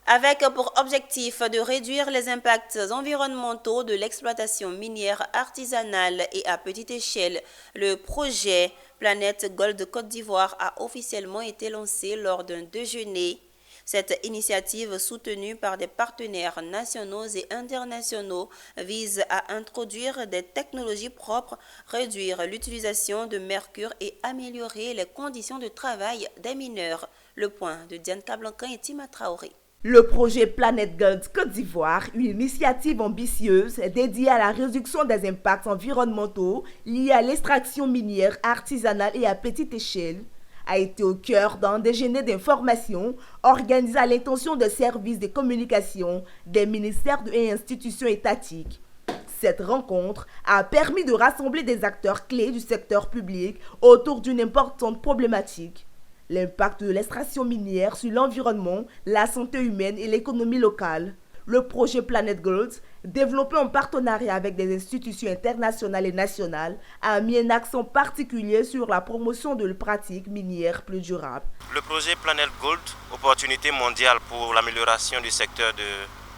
avec pour objectif de réduire les impacts environnementaux de l'exploitation minière artisanale et à petite échelle. Le projet Planète Gold Côte d'Ivoire a officiellement été lancé lors d'un déjeuner. Cette initiative, soutenue par des partenaires nationaux et internationaux, vise à introduire des technologies propres, réduire l'utilisation de mercure et améliorer les conditions de travail des mineurs. Le point de Diane Cablancan et Tima Traoré. Le projet Planète Gold Côte d'Ivoire, une initiative ambitieuse dédiée à la réduction des impacts environnementaux liés à l'extraction minière artisanale et à petite échelle, a été au cœur d'un déjeuner d'information organisé à l'intention des services de communication des ministères et institutions étatiques. Cette rencontre a permis de rassembler des acteurs clés du secteur public autour d'une importante problématique: l'impact de l'extraction minière sur l'environnement, la santé humaine et l'économie locale. Le projet Planet Gold, développé en partenariat avec des institutions internationales et nationales, a mis un accent particulier sur la promotion de pratiques minières plus durables. Le projet Planet Gold, opportunité mondiale pour l'amélioration du secteur de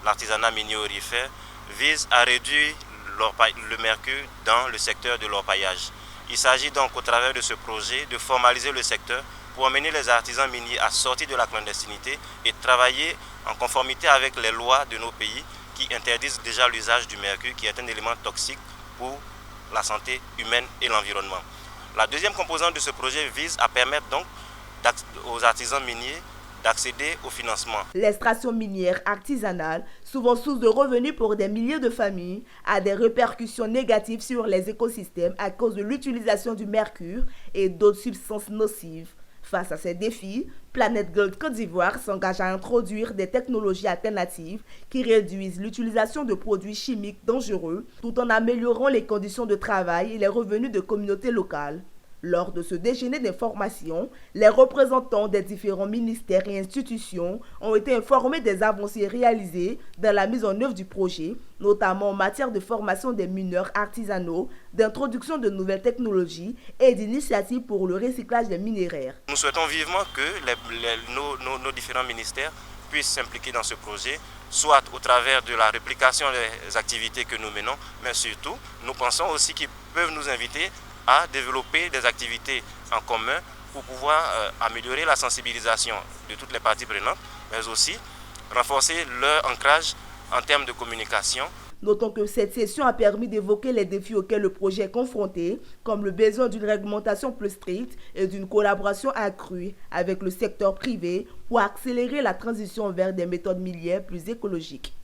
l'artisanat minier aurifère, vise à réduire le mercure dans le secteur de l'orpaillage. Il s'agit donc au travers de ce projet de formaliser le secteur pour amener les artisans miniers à sortir de la clandestinité et travailler en conformité avec les lois de nos pays qui interdisent déjà l'usage du mercure, qui est un élément toxique pour la santé humaine et l'environnement. La deuxième composante de ce projet vise à permettre donc aux artisans miniers d'accéder au financement. L'extraction minière artisanale, souvent source de revenus pour des milliers de familles, a des répercussions négatives sur les écosystèmes à cause de l'utilisation du mercure et d'autres substances nocives. Face à ces défis, Planète Gold Côte d'Ivoire s'engage à introduire des technologies alternatives qui réduisent l'utilisation de produits chimiques dangereux tout en améliorant les conditions de travail et les revenus de communautés locales. Lors de ce déjeuner d'information, les représentants des différents ministères et institutions ont été informés des avancées réalisées dans la mise en œuvre du projet, notamment en matière de formation des mineurs artisanaux, d'introduction de nouvelles technologies et d'initiatives pour le recyclage des minerais. Nous souhaitons vivement que nos différents ministères puissent s'impliquer dans ce projet, soit au travers de la réplication des activités que nous menons, mais surtout, nous pensons aussi qu'ils peuvent nous inviter à développer des activités en commun pour pouvoir améliorer la sensibilisation de toutes les parties prenantes, mais aussi renforcer leur ancrage en termes de communication. Notons que cette session a permis d'évoquer les défis auxquels le projet est confronté, comme le besoin d'une réglementation plus stricte et d'une collaboration accrue avec le secteur privé pour accélérer la transition vers des méthodes minières plus écologiques.